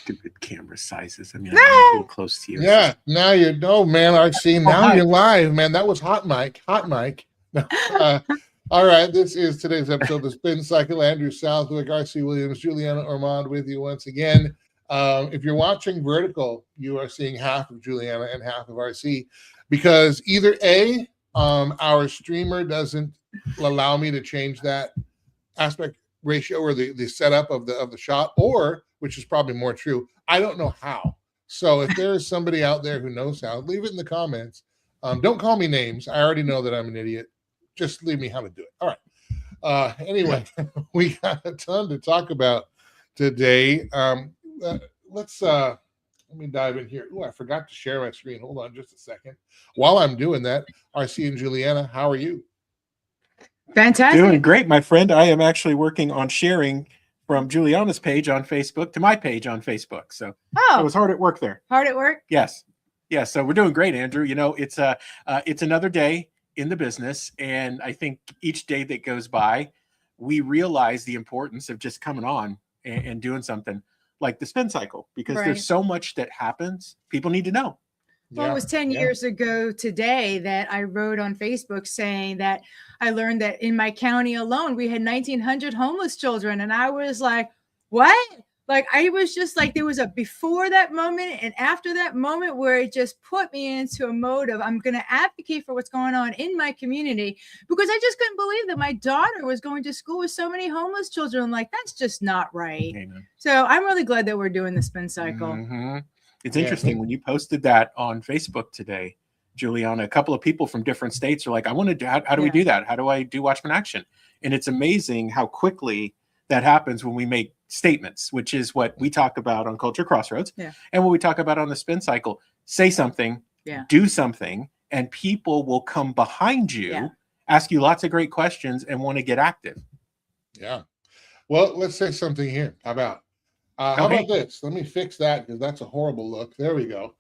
Stupid camera sizes. I mean, I'm a little close to you. Yeah, now you know, man. I see. Now you're live, man. That was hot mic. Hot mic. All right, this is today's episode of the Spin Cycle. Andrew Southwick, R.C. Williams, Juliana Ormond with you once again. If you're watching vertical, you are seeing half of Juliana and half of RC, because either A, our streamer doesn't allow me to change that aspect ratio or the setup of the shot, or, which is probably more true, I don't know how. So if there's somebody out there who knows how, leave it in the comments. Don't call me names. I already know that I'm an idiot. Just leave me how to do it. All right. Anyway, we got a ton to talk about today. Let me dive in here. Oh, I forgot to share my screen. Hold on just a second. While I'm doing that, RC and Juliana, how are you? Fantastic. Doing great, my friend. I am actually working on sharing from Juliana's page on Facebook to my page on Facebook. So it was hard at work there. Hard at work? Yes. Yeah. So we're doing great, Andrew. You know, it's another day in the business. And I think each day that goes by, we realize the importance of just coming on and doing something like the Spin Cycle, because there's so much that happens. People need to know. Well, it was 10 years ago today that I wrote on Facebook saying that I learned that in my county alone, we had 1,900 homeless children. And I was like, what? Like, I was just like, there was a before that moment and after that moment where it just put me into a mode of, I'm going to advocate for what's going on in my community, because I just couldn't believe that my daughter was going to school with so many homeless children. I'm like, that's just not right. Amen. So I'm really glad that we're doing the Spin Cycle. Mm-hmm. It's interesting when you posted that on Facebook today, Juliana, a couple of people from different states are like, I want to do, how do we do that? How do I do Watchman Action? And it's amazing how quickly that happens when we make statements, which is what we talk about on Culture Crossroads. Yeah. And what we talk about on the Spin Cycle. Say something, do something, and people will come behind you, ask you lots of great questions, and want to get active. Yeah. Well, let's say something here. How about this? Let me fix that, because that's a horrible look. There we go.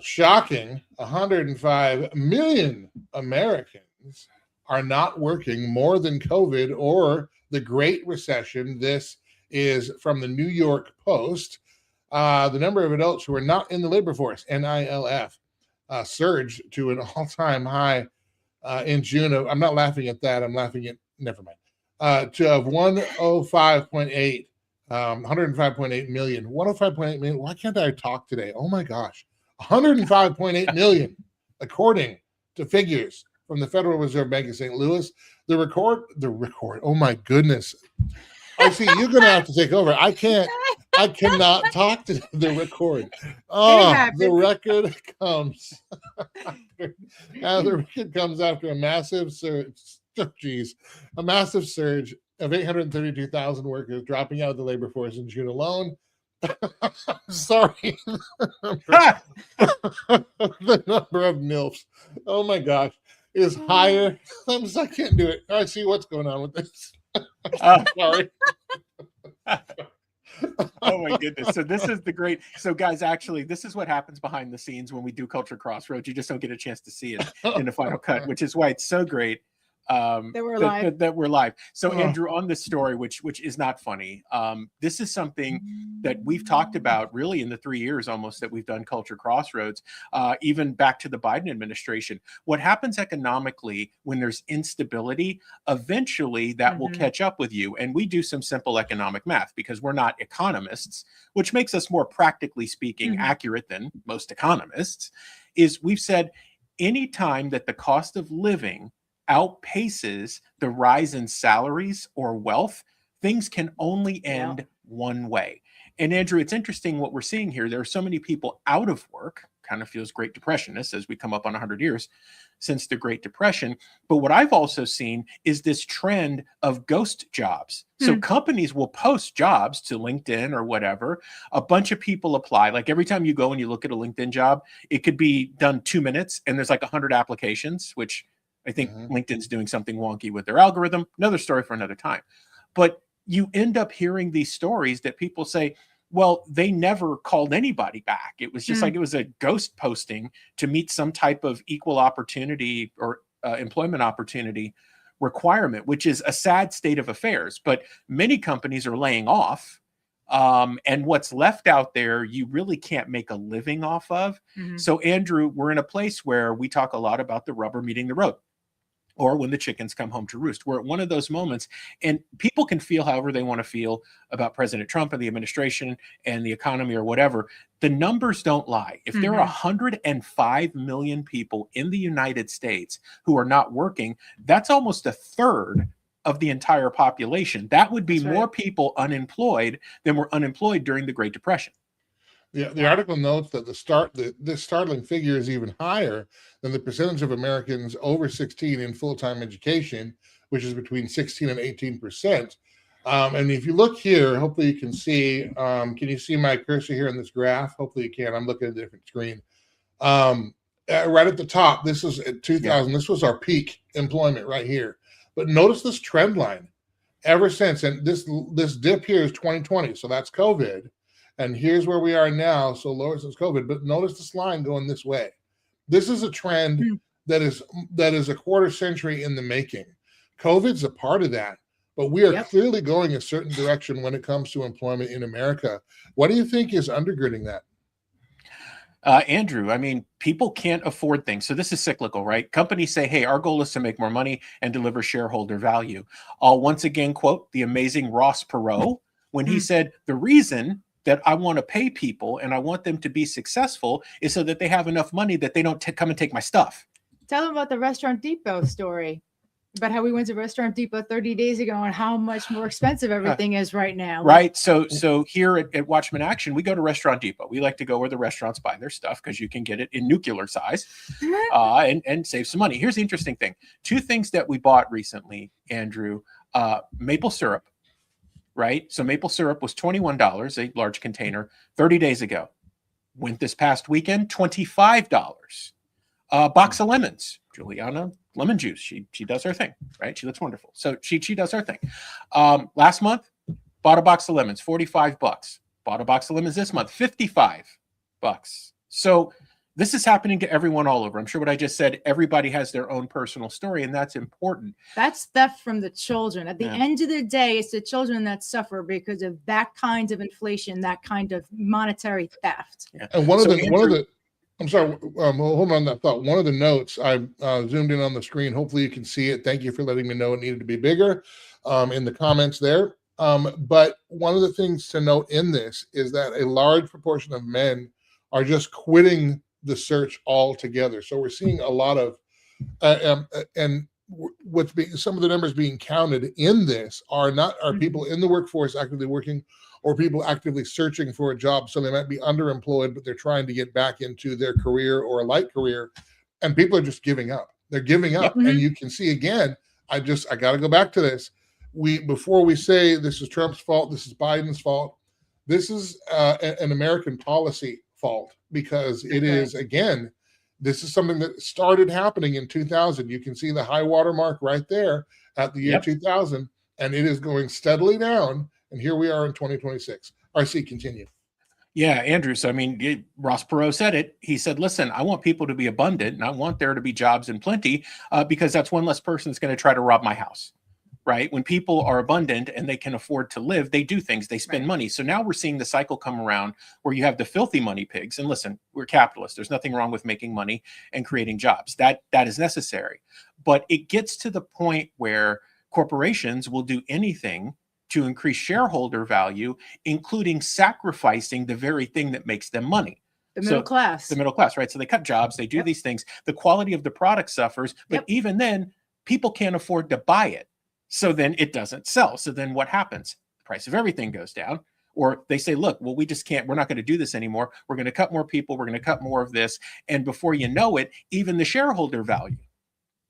Shocking. 105 million Americans are not working more than COVID or the Great Recession. This is from the New York Post. The number of adults who are not in the labor force, NILF, surged to an all-time high in June of, I'm not laughing at that, I'm laughing at, never mind, to of 105.8 million. 105.8 million. Why can't I talk today? Oh my gosh. 105.8 million, according to figures from the Federal Reserve Bank of St. Louis. The record. Oh my goodness. I see, you're going to have to take over. I cannot talk to the record. Oh, the record comes. The record comes after a massive surge. Oh, geez. A massive surge of 832,000 workers dropping out of the labor force in June alone. Sorry. The number of MILFs, oh my gosh, is higher. I can't do it. I see what's going on with this. Sorry. Oh my goodness. So this is the great. So guys, actually, this is what happens behind the scenes when we do Culture Crossroads. You just don't get a chance to see it in the final cut, which is why it's so great that we're live. So Andrew, on this story, which is not funny, this is something that we've talked about really in the 3 years almost that we've done Culture Crossroads, even back to the Biden administration. What happens economically when there's instability, eventually that will catch up with you. And we do some simple economic math because we're not economists, which makes us more practically speaking accurate than most economists. Is we've said anytime that the cost of living outpaces the rise in salaries or wealth, things can only end one way. And Andrew, it's interesting what we're seeing here. There are so many people out of work, kind of feels Great Depressionist as we come up on 100 years since the Great Depression. But what I've also seen is this trend of ghost jobs. So companies will post jobs to LinkedIn or whatever. A bunch of people apply. Like every time you go and you look at a LinkedIn job, it could be done 2 minutes and there's like 100 applications, which I think LinkedIn's doing something wonky with their algorithm. Another story for another time. But you end up hearing these stories that people say, well, they never called anybody back. It was just like it was a ghost posting to meet some type of equal opportunity or employment opportunity requirement, which is a sad state of affairs. But many companies are laying off And what's left out there, you really can't make a living off of. So, Andrew, we're in a place where we talk a lot about the rubber meeting the road, or when the chickens come home to roost. We're at one of those moments, and people can feel however they want to feel about President Trump and the administration and the economy or whatever. The numbers don't lie. If there are 105 million people in the United States who are not working, that's almost a third of the entire population. That would be more people unemployed than were unemployed during the Great Depression. The article notes that this startling figure is even higher than the percentage of Americans over 16 in full-time education, which is between 16 and 18%. And if you look here, hopefully you can see, can you see my cursor here in this graph? Hopefully you can. I'm looking at a different screen. Right at the top, this is at 2000. This was our peak employment right here. But notice this trend line ever since. And this dip here is 2020, so that's COVID. And here's where we are now, so lower since COVID. But notice this line going this way. This is a trend that is a quarter century in the making. COVID's a part of that, but we are clearly going a certain direction when it comes to employment in America. What do you think is undergirding that? Andrew, I mean, people can't afford things. So this is cyclical, right? Companies say, hey, our goal is to make more money and deliver shareholder value. I'll once again quote the amazing Ross Perot when he said, the reason that I want to pay people and I want them to be successful is so that they have enough money that they don't come and take my stuff. Tell them about the Restaurant Depot story, about how we went to Restaurant Depot 30 days ago and how much more expensive everything is right now. Right. So here at Watchman Action, we go to Restaurant Depot. We like to go where the restaurants buy their stuff because you can get it in nuclear size and save some money. Here's the interesting thing. 2 things that we bought recently, Andrew, maple syrup. Right? So maple syrup was $21, a large container, 30 days ago. Went this past weekend, $25. Box of lemons. Juliana, lemon juice. She does her thing, right? She looks wonderful. So she does her thing. Last month, bought a box of lemons, $45. Bought a box of lemons this month, $55. So this is happening to everyone all over. I'm sure what I just said, everybody has their own personal story, and that's important. That's theft from the children. At the end of the day, it's the children that suffer because of that kind of inflation, that kind of monetary theft. And one of the I'm sorry, hold on that thought. One of the notes, I zoomed in on the screen. Hopefully you can see it. Thank you for letting me know it needed to be bigger in the comments there. But one of the things to note in this is that a large proportion of men are just quitting the search altogether. So we're seeing a lot of, and some of the numbers being counted in this are people in the workforce actively working, or people actively searching for a job. So they might be underemployed, but they're trying to get back into their career or a light career, and people are just giving up. They're giving up, and you can see again. I got to go back to this. Before we say this is Trump's fault, this is Biden's fault. This is an American policy fault, because it is, again, this is something that started happening in 2000. You can see the high water mark right there at the year 2000, and it is going steadily down. And here we are in 2026. RC, continue. Yeah, Andrew. So, I mean, Ross Perot said it. He said, listen, I want people to be abundant, and I want there to be jobs in plenty, because that's one less person that's going to try to rob my house. Right? When people are abundant and they can afford to live, they do things, they spend money. So now we're seeing the cycle come around where you have the filthy money pigs. And listen, we're capitalists. There's nothing wrong with making money and creating jobs. That is necessary. But it gets to the point where corporations will do anything to increase shareholder value, including sacrificing the very thing that makes them money. The middle class. The middle class, right? So they cut jobs, they do these things. The quality of the product suffers, but even then, people can't afford to buy it. So then it doesn't sell. So then what happens? The price of everything goes down. Or they say, look, well, we just can't, we're not going to do this anymore. We're going to cut more people. We're going to cut more of this. And before you know it, even the shareholder value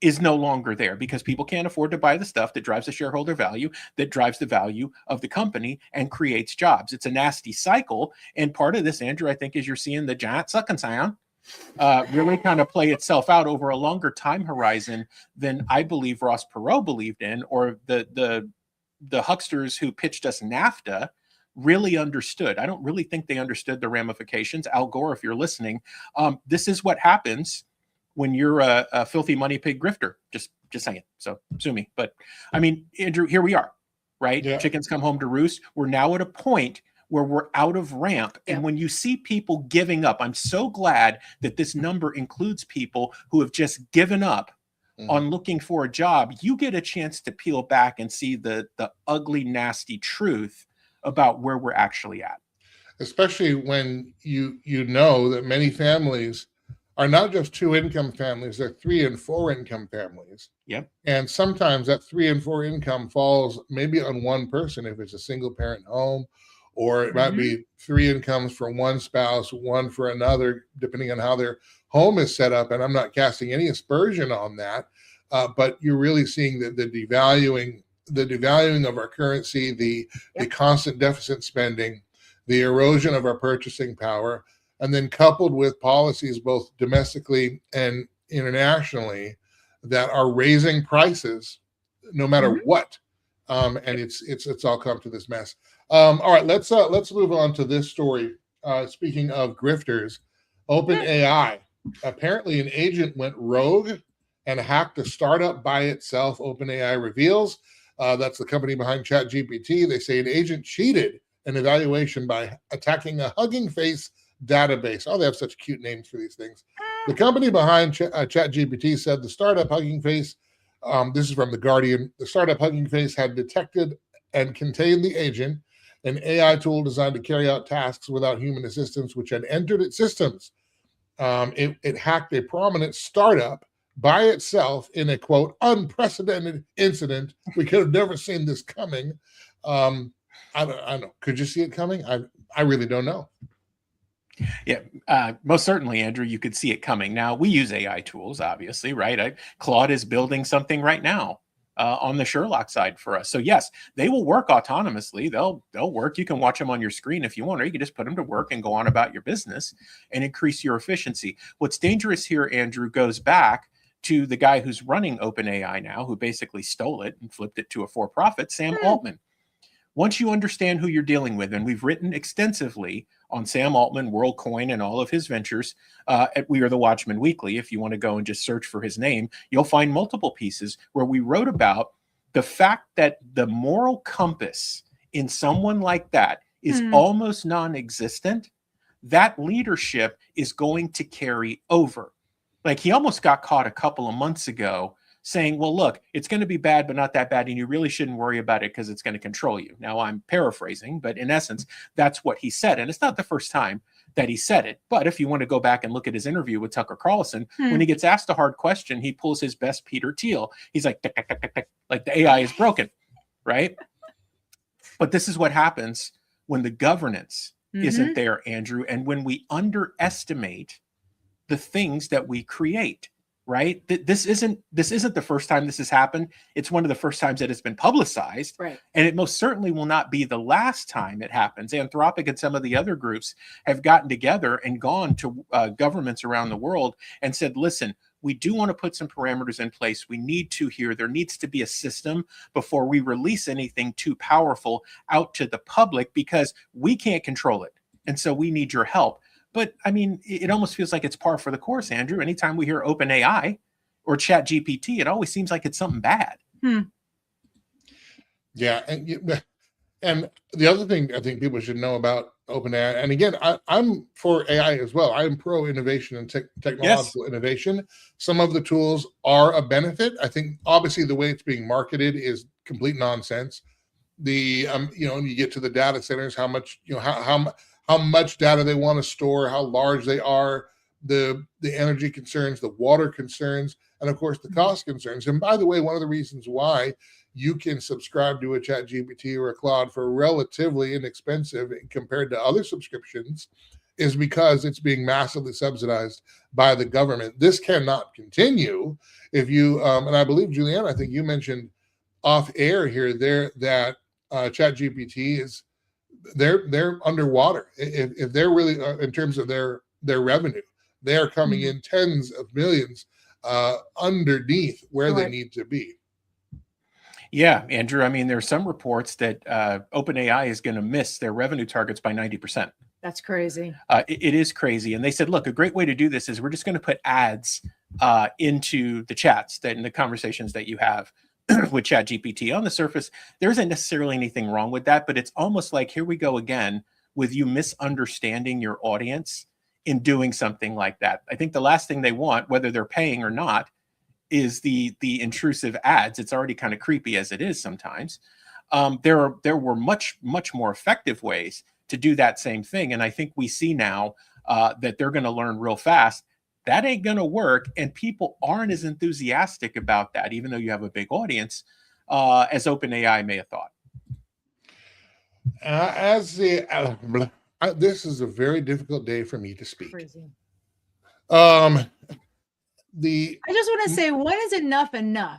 is no longer there, because people can't afford to buy the stuff that drives the shareholder value, that drives the value of the company and creates jobs. It's a nasty cycle. And part of this, Andrew, I think, is you're seeing the giant sucking sound really kind of play itself out over a longer time horizon than I believe Ross Perot believed in, or the hucksters who pitched us NAFTA really understood. I don't really think they understood the ramifications. Al Gore, if you're listening, this is what happens when you're a filthy money pig grifter. Just saying. So sue me. But I mean, Andrew, here we are, right? Chickens come home to roost. We're now at a point where we're out of ramp. And when you see people giving up, I'm so glad that this number includes people who have just given up on looking for a job. You get a chance to peel back and see the ugly, nasty truth about where we're actually at. Especially when you know that many families are not just 2-income families, they're 3 and 4 income families. Yep. And sometimes that 3 and 4 income falls maybe on one person if it's a single parent home, or it might be 3 incomes for one spouse, one for another, depending on how their home is set up. And I'm not casting any aspersion on that, but you're really seeing the devaluing of our currency, the constant deficit spending, the erosion of our purchasing power, and then coupled with policies both domestically and internationally that are raising prices no matter what. And it's all come to this mess. All right, let's move on to this story. Speaking of grifters, OpenAI. Apparently an agent went rogue and hacked a startup by itself, OpenAI reveals. That's the company behind ChatGPT. They say an agent cheated an evaluation by attacking a Hugging Face database. Oh, they have such cute names for these things. The company behind ChatGPT said the startup Hugging Face, this is from The Guardian, the startup Hugging Face had detected and contained the agent, an AI tool designed to carry out tasks without human assistance, which had entered its systems. It hacked a prominent startup by itself in a, quote, unprecedented incident. We could have never seen this coming. I don't know. Could you see it coming? I really don't know. Yeah, most certainly, Andrew, you could see it coming. Now, we use AI tools, obviously, right? Claude is building something right now on the Sherlock side for us. So yes, they will work autonomously. They'll work. You can watch them on your screen if you want, or you can just put them to work and go on about your business and increase your efficiency. What's dangerous here, Andrew, goes back to the guy who's running OpenAI now, who basically stole it and flipped it to a for-profit, Sam Altman. Once you understand who you're dealing with, and we've written extensively on Sam Altman, WorldCoin, and all of his ventures at We Are the Watchmen Weekly. If you want to go and just search for his name, you'll find multiple pieces where we wrote about the fact that the moral compass in someone like that is almost non-existent. That leadership is going to carry over. Like, he almost got caught a couple of months ago saying, well, look, it's going to be bad, but not that bad, and you really shouldn't worry about it because it's going to control you. Now, I'm paraphrasing, but in essence, that's what he said. And it's not the first time that he said it. But if you want to go back and look at his interview with Tucker Carlson, when he gets asked a hard question, he pulls his best Peter Thiel. He's like, tick, tick, tick, tick, tick, like the AI is broken, right? But this is what happens when the governance isn't there, Andrew, and when we underestimate the things that we create. Right? This isn't the first time this has happened. It's one of the first times that it's been publicized. Right. And it most certainly will not be the last time it happens. Anthropic and some of the other groups have gotten together and gone to governments around the world and said, listen, we do want to put some parameters in place. We need to here. There needs to be a system before we release anything too powerful out to the public, because we can't control it. And so we need your help. But I mean, it almost feels like it's par for the course, Andrew. Anytime we hear OpenAI or ChatGPT, it always seems like it's something bad. Yeah, and the other thing I think people should know about OpenAI, and again, I'm for AI as well. I'm pro innovation and technological innovation. Some of the tools are a benefit. I think obviously the way it's being marketed is complete nonsense. The you get to the data centers, how much how much data they want to store, how large they are, the energy concerns, the water concerns, and of course the cost concerns. And by the way, one of the reasons why you can subscribe to a ChatGPT or a Claude for relatively inexpensive compared to other subscriptions is because it's being massively subsidized by the government. This cannot continue. If you and I believe, Julianne, I think you mentioned off air here that ChatGPT is they're underwater. If they're really in terms of their revenue, they are coming in tens of millions underneath where they need to be. Yeah, Andrew. I mean, there are some reports that OpenAI is going to miss their revenue targets by 90%. That's crazy. It is crazy. And they said, look, a great way to do this is we're just going to put ads into the chats and the conversations that you have with ChatGPT. On the surface, there isn't necessarily anything wrong with that, but it's almost like, here we go again with you misunderstanding your audience in doing something like that. I think the last thing they want, whether they're paying or not, is the intrusive ads. It's already kind of creepy as it is sometimes. There were much more effective ways to do that same thing, and I think we see now that they're going to learn real fast that ain't going to work, and people aren't as enthusiastic about that, even though you have a big audience, as OpenAI may have thought. This is a very difficult day for me to speak. Crazy. I just want to say, when is enough?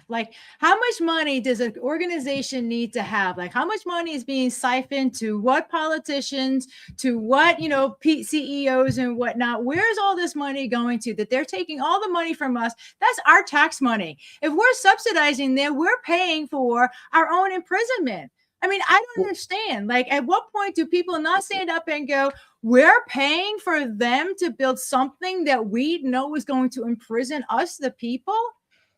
Like, how much money does an organization need to have? Like, how much money is being siphoned to what politicians, to what, CEOs and whatnot? Where's all this money going to? That they're taking all the money from us. That's our tax money. If we're subsidizing them, we're paying for our own imprisonment. I mean, I don't understand. Like, at what point do people not stand up and go, we're paying for them to build something that we know is going to imprison us, the people?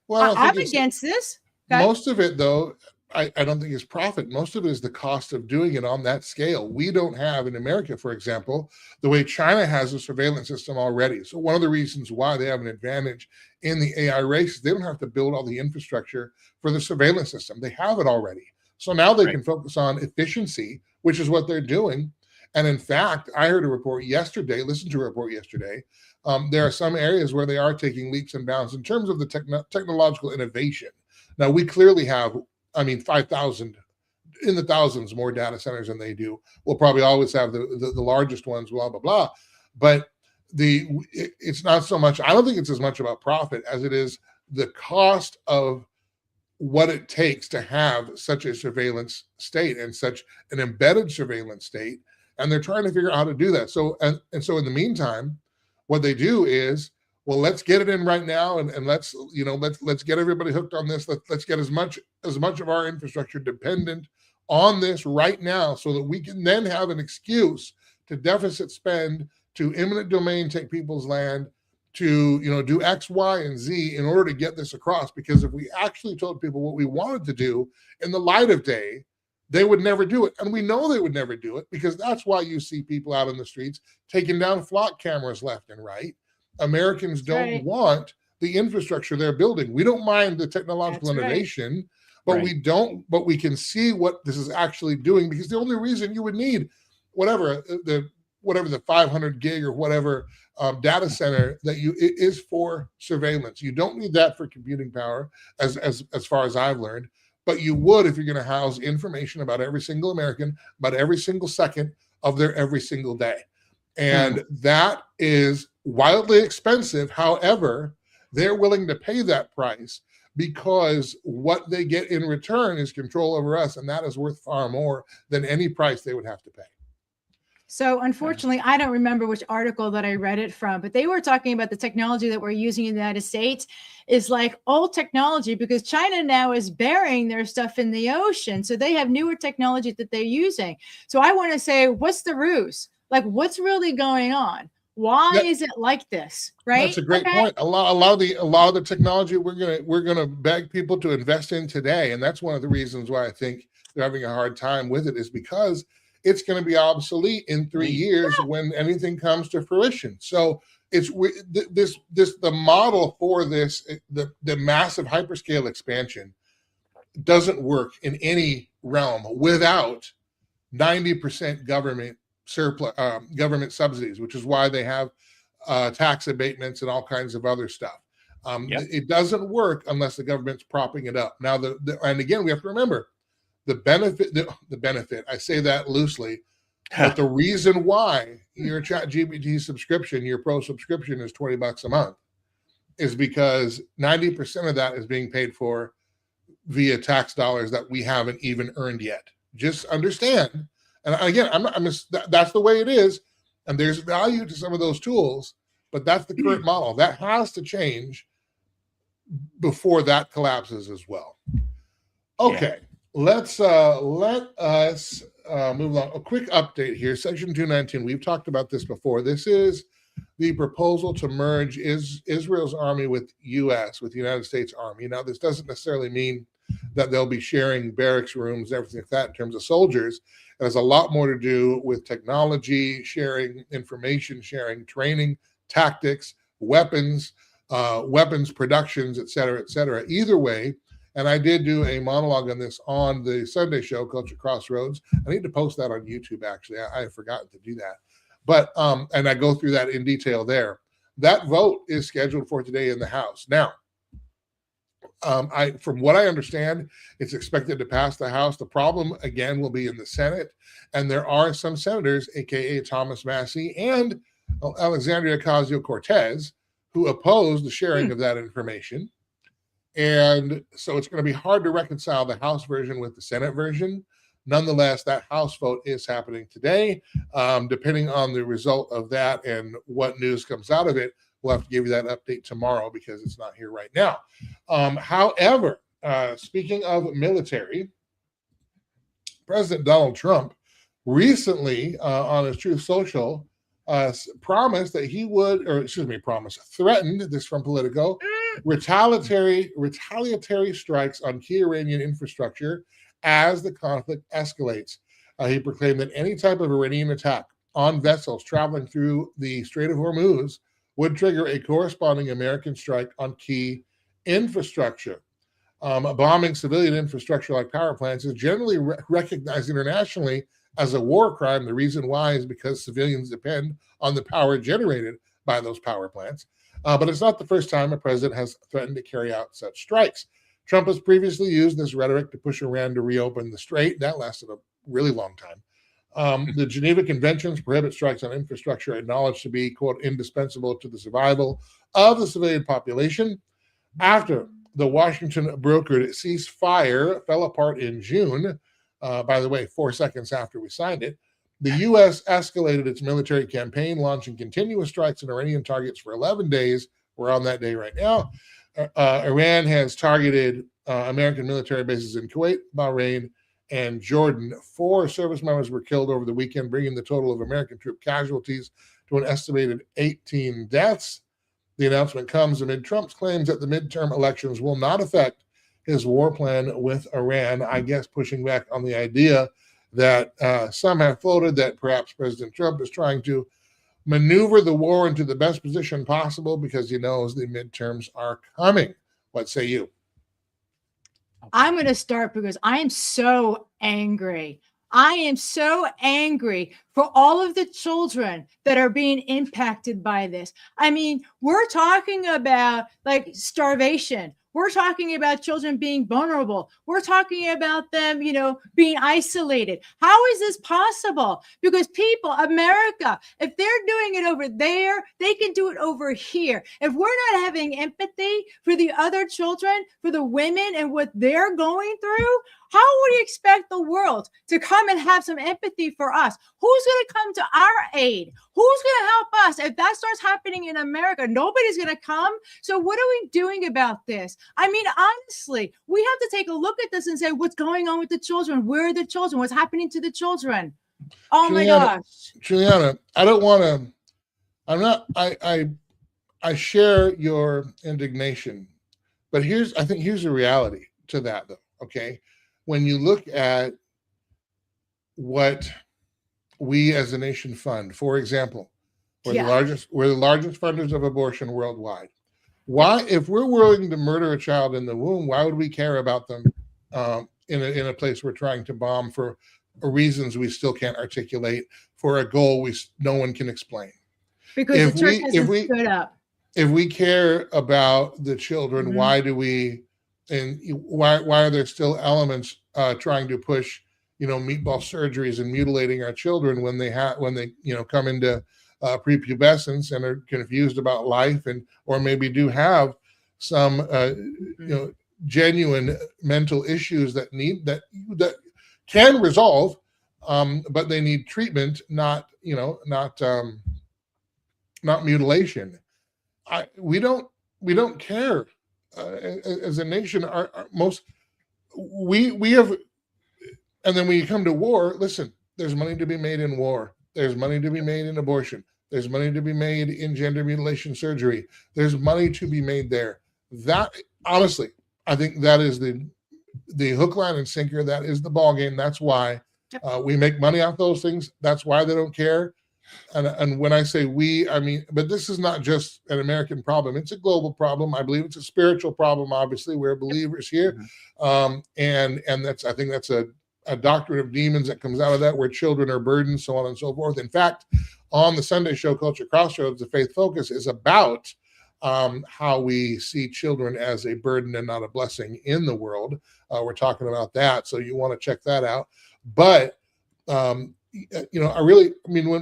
Well, I'm against this. Most of it, though, I don't think is profit. Most of it is the cost of doing it on that scale. We don't have in America, for example, the way China has a surveillance system already. So one of the reasons why they have an advantage in the AI race is they don't have to build all the infrastructure for the surveillance system. They have it already. So now they can focus on efficiency, which is what they're doing. And in fact, I heard a report yesterday, listened to a report yesterday. There are some areas where they are taking leaps and bounds in terms of the technological innovation. Now, we clearly have, 5,000, in the thousands more data centers than they do. We'll probably always have the largest ones, blah, blah, blah. But it's not so much, I don't think it's as much about profit as it is the cost of what it takes to have such a surveillance state and such an embedded surveillance state. And they're trying to figure out how to do that. So, and so in the meantime, what they do is, well, let's get it in right now. And let's get everybody hooked on this. Let's get as much of our infrastructure dependent on this right now so that we can then have an excuse to deficit spend, to eminent domain, take people's land, to do X, Y, and Z in order to get this across. Because if we actually told people what we wanted to do in the light of day, they would never do it. And we know they would never do it, because that's why you see people out in the streets taking down flock cameras left and right. Americans don't want the infrastructure they're building. We don't mind the technological innovation, but we can see what this is actually doing, because the only reason you would need whatever the 500 gig or whatever data center that is for surveillance. You don't need that for computing power, as far as I've learned, but you would if you're going to house information about every single American, about every single second of their every single day. And that is wildly expensive. However, they're willing to pay that price because what they get in return is control over us, and that is worth far more than any price they would have to pay. So unfortunately, I don't remember which article that I read it from, but they were talking about the technology that we're using in the United States is like old technology, because China now is burying their stuff in the ocean. So they have newer technology that they're using. So I want to say, what's the ruse? Like, what's really going on? Why is it like this? Right? That's a great point. A lot of the technology we're gonna beg people to invest in today, and that's one of the reasons why I think they're having a hard time with it, is because it's going to be obsolete in 3 years when anything comes to fruition. So it's the model for this, the massive hyperscale expansion doesn't work in any realm without 90% government surplus, government subsidies, which is why they have tax abatements and all kinds of other stuff. It doesn't work unless the government's propping it up. Now, and again, we have to remember, the benefit, I say that loosely, but the reason why your ChatGPT subscription, your pro subscription is $20 a month is because 90% of that is being paid for via tax dollars that we haven't even earned yet. Just understand. And again, that's the way it is. And there's value to some of those tools, but that's the current model. That has to change before that collapses as well. Okay. Yeah. Let us move on. A quick update here. Section 219. We've talked about this before. This is the proposal to merge Israel's army with the United States Army. Now, this doesn't necessarily mean that they'll be sharing barracks rooms, everything like that in terms of soldiers. It has a lot more to do with technology sharing, information sharing, training, tactics, weapons, weapons productions, et cetera, et cetera. Either way, and I did do a monologue on this on the Sunday show, Culture Crossroads. I need to post that on YouTube, actually. I have forgotten to do that. But, and I go through that in detail there. That vote is scheduled for today in the House. Now, from what I understand, it's expected to pass the House. The problem, again, will be in the Senate. And there are some senators, aka Thomas Massie and Alexandria Ocasio-Cortez, who oppose the sharing of that information. And so it's going to be hard to reconcile the House version with the Senate version. Nonetheless, that House vote is happening today. Depending on the result of that and what news comes out of it, we'll have to give you that update tomorrow because it's not here right now. However, speaking of military, President Donald Trump recently on his Truth Social promised that he would, threatened, this from Politico, retaliatory strikes on key Iranian infrastructure as the conflict escalates. He proclaimed that any type of Iranian attack on vessels traveling through the Strait of Hormuz would trigger a corresponding American strike on key infrastructure. Bombing civilian infrastructure like power plants is generally recognized internationally as a war crime. The reason why is because civilians depend on the power generated by those power plants. But it's not the first time a president has threatened to carry out such strikes. Trump has previously used this rhetoric to push Iran to reopen the strait. That lasted a really long time. The Geneva Conventions prohibit strikes on infrastructure acknowledged to be, quote, indispensable to the survival of the civilian population. After the Washington brokered ceasefire fell apart in June, by the way, 4 seconds after we signed it, the U.S. escalated its military campaign, launching continuous strikes on Iranian targets for 11 days. We're on that day right now. Iran has targeted American military bases in Kuwait, Bahrain, and Jordan. 4 service members were killed over the weekend, bringing the total of American troop casualties to an estimated 18 deaths. The announcement comes amid Trump's claims that the midterm elections will not affect his war plan with Iran, I guess pushing back on the idea that some have floated that perhaps President Trump is trying to maneuver the war into the best position possible because he knows the midterms are coming. What say you? I'm going to start because I am so angry. I am so angry for all of the children that are being impacted by this. I mean, we're talking about like starvation. We're talking about children being vulnerable. We're talking about them, being isolated. How is this possible? Because people, America, if they're doing it over there, they can do it over here. If we're not having empathy for the other children, for the women and what they're going through, how would you expect the world to come and have some empathy for us? Who's going to come to our aid? Who's going to help us? If that starts happening in America, nobody's going to come. So what are we doing about this? I mean, honestly, we have to take a look at this and say, what's going on with the children? Where are the children? What's happening to the children? Oh my gosh. Juliana, I share your indignation, but I think here's the reality to that though. Okay. When you look at what we as a nation fund, for example, we're the largest funders of abortion worldwide. Why, if we're willing to murder a child in the womb, why would we care about them in a place we're trying to bomb for reasons we still can't articulate, for a goal no one can explain? Because the church hasn't stood up. If we care about the children, why do we? And why are there still elements trying to push, meatball surgeries and mutilating our children when they come into prepubescence and are confused about life or maybe do have some genuine mental issues that can resolve, but they need treatment, not mutilation. We don't care. As a nation, we have, and then when you come to war, listen, there's money to be made in war. There's money to be made in abortion. There's money to be made in gender mutilation surgery. There's money to be made there. That, honestly, I think that is the the hook, line, and sinker. That is the ball game. That's why we make money off those things. That's why they don't care. And when I say we, I mean, but this is not just an American problem. It's a global problem. I believe it's a spiritual problem. Obviously, we're believers here. And that's, I think that's a doctrine of demons that comes out of that, where children are burdened, so on and so forth. In fact, on the Sunday show Culture Crossroads, the Faith Focus is about how we see children as a burden and not a blessing in the world. We're talking about that, so you want to check that out. But when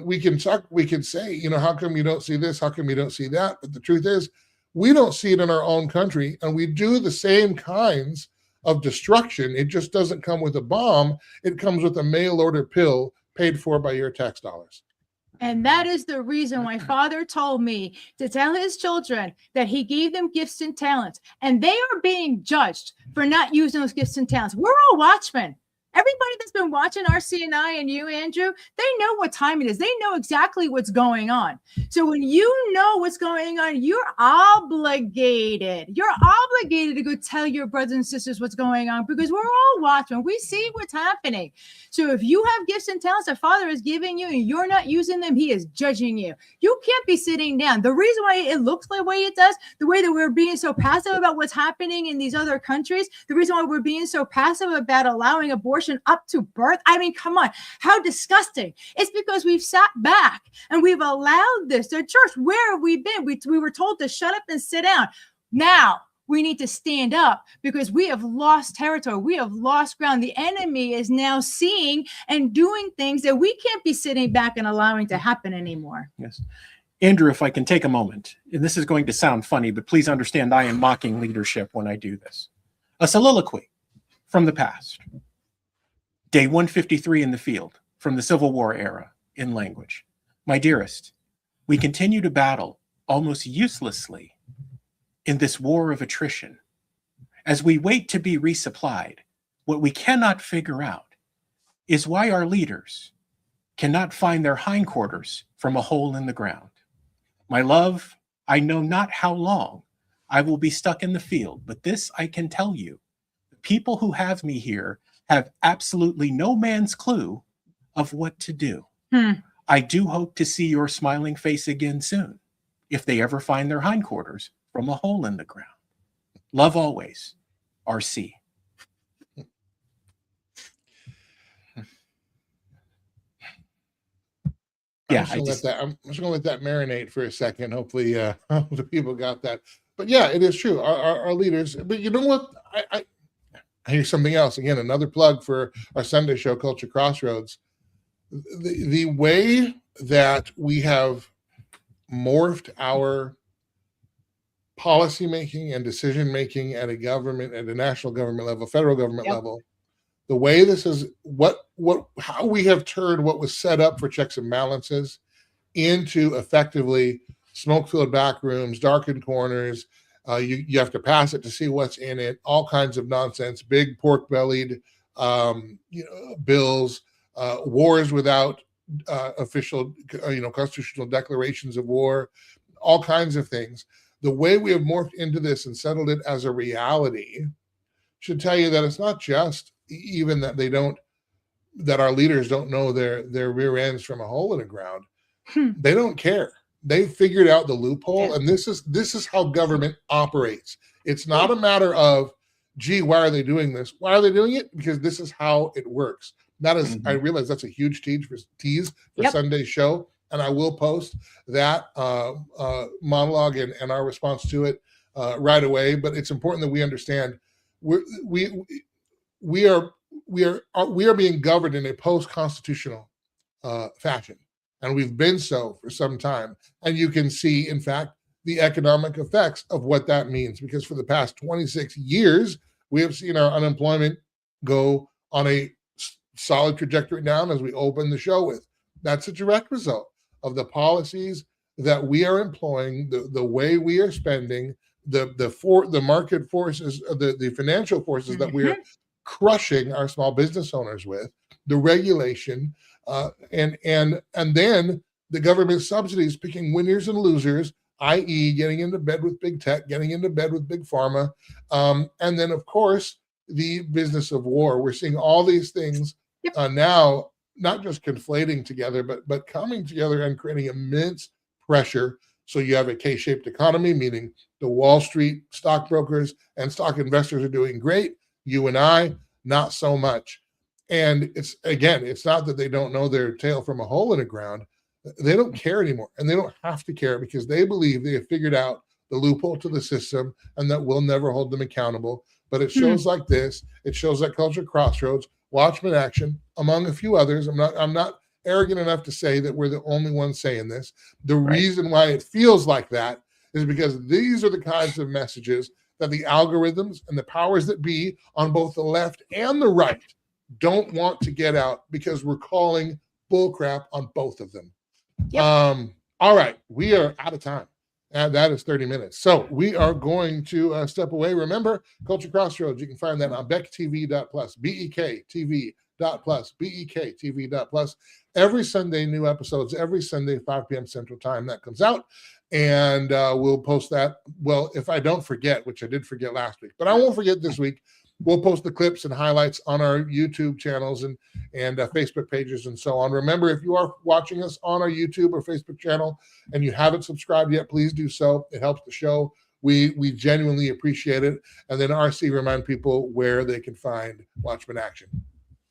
we can talk, we can say, how come you don't see this? How come you don't see that? But the truth is, we don't see it in our own country, and we do the same kinds of destruction. It just doesn't come with a bomb. It comes with a mail order pill paid for by your tax dollars. And that is the reason why Father told me to tell his children that he gave them gifts and talents, and they are being judged for not using those gifts and talents. We're all watchmen. Everybody that's been watching RCNI and you, Andrew, they know what time it is. They know exactly what's going on. So when you know what's going on, you're obligated. You're obligated to go tell your brothers and sisters what's going on, because we're all watching. We see what's happening. So if you have gifts and talents that Father is giving you and you're not using them, he is judging you. You can't be sitting down. The reason why it looks the way it does, the way that we're being so passive about what's happening in these other countries, the reason why we're being so passive about allowing abortion up to birth. I mean, come on, how disgusting. It's because we've sat back and we've allowed this. The church, where have we been? We were told to shut up and sit down. Now we need to stand up, because we have lost territory. We have lost ground. The enemy is now seeing and doing things that we can't be sitting back and allowing to happen anymore. Yes. Andrew, if I can take a moment, and this is going to sound funny, but please understand I am mocking leadership when I do this. A soliloquy from the past. Day 153 in the field, from the Civil War era, in language. My dearest, we continue to battle almost uselessly in this war of attrition. As we wait to be resupplied, what we cannot figure out is why our leaders cannot find their hindquarters from a hole in the ground. My love, I know not how long I will be stuck in the field, but this I can tell you. The people who have me here have absolutely no man's clue of what to do. I do hope to see your smiling face again soon, if they ever find their hindquarters from a hole in the ground. Love always, RC. Yeah, I'm just going to let that marinate for a second. Hopefully, the people got that. But yeah, it is true. Our leaders. But you know what? I hear something else. Again, another plug for our Sunday show, Culture Crossroads. The way that we have morphed our policy making and decision making at a government, at a national government level, federal government level, the way this is how we have turned what was set up for checks and balances into effectively smoke-filled back rooms, darkened corners. You have to pass it to see what's in it, all kinds of nonsense, big pork-bellied bills, wars without official, constitutional declarations of war, all kinds of things. The way we have morphed into this and settled it as a reality should tell you that it's not just even that that our leaders don't know their rear ends from a hole in the ground. They don't care. They figured out the loophole, and this is how government operates. It's not a matter of, gee, why are they doing this? Why are they doing it? Because this is how it works. That is, I realize that's a huge tease for Sunday's show, and I will post that monologue and our response to it right away. But it's important that we understand we are being governed in a post-constitutional fashion. And we've been so for some time. And you can see, in fact, the economic effects of what that means. Because for the past 26 years, we have seen our unemployment go on a solid trajectory down, as we open the show with. That's a direct result of the policies that we are employing, the way we are spending, the market forces, the financial forces that we're crushing our small business owners with, the regulation, and then the government subsidies picking winners and losers, i.e. getting into bed with big tech, getting into bed with big pharma. And then, of course, the business of war. We're seeing all these things now, not just conflating together, but coming together and creating immense pressure. So you have a K-shaped economy, meaning the Wall Street stockbrokers and stock investors are doing great. You and I, not so much. And it's not that they don't know their tail from a hole in the ground. They don't care anymore, and they don't have to care because they believe they have figured out the loophole to the system and that we'll never hold them accountable. But it shows like this. It shows like Culture Crossroads, Watchman Action, among a few others. I'm not arrogant enough to say that we're the only ones saying this. The reason why it feels like that is because these are the kinds of messages that the algorithms and the powers that be on both the left and the right don't want to get out because we're calling bullcrap on both of them. All right, we are out of time. And that is 30 minutes. So we are going to step away. Remember, Culture Crossroads, you can find that on BEKTV.plus, BEKTV.plus, BEKTV.plus. Every Sunday, new episodes, every Sunday, 5 p.m. Central Time, that comes out. And we'll post that. Well, if I don't forget, which I did forget last week, but I won't forget this week, we'll post the clips and highlights on our YouTube channels and Facebook pages and so on. Remember, if you are watching us on our YouTube or Facebook channel and you haven't subscribed yet, please do so. It helps the show. We genuinely appreciate it. And then RC, remind people where they can find Watchman Action.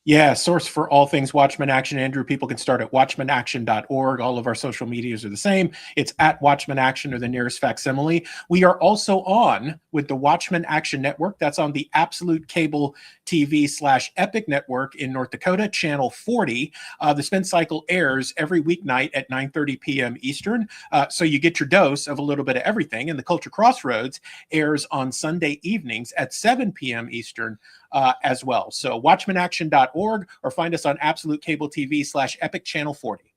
Yeah, source for all things Watchman Action, Andrew. People can start at watchmanaction.org. All of our social medias are the same. It's at Watchman Action or the nearest facsimile. We are also on with the Watchman Action Network. That's on the Absolute Cable TV/Epic Network in North Dakota, channel 40. The spin cycle airs every weeknight at 9:30 p.m. Eastern. So you get your dose of a little bit of everything. And the Culture Crossroads airs on Sunday evenings at 7 p.m. Eastern as well. So watchmanaction.org or find us on Absolute Cable TV/Epic channel 40.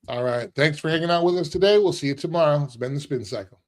All right. Thanks for hanging out with us today. We'll see you tomorrow. It's been the Spin Cycle.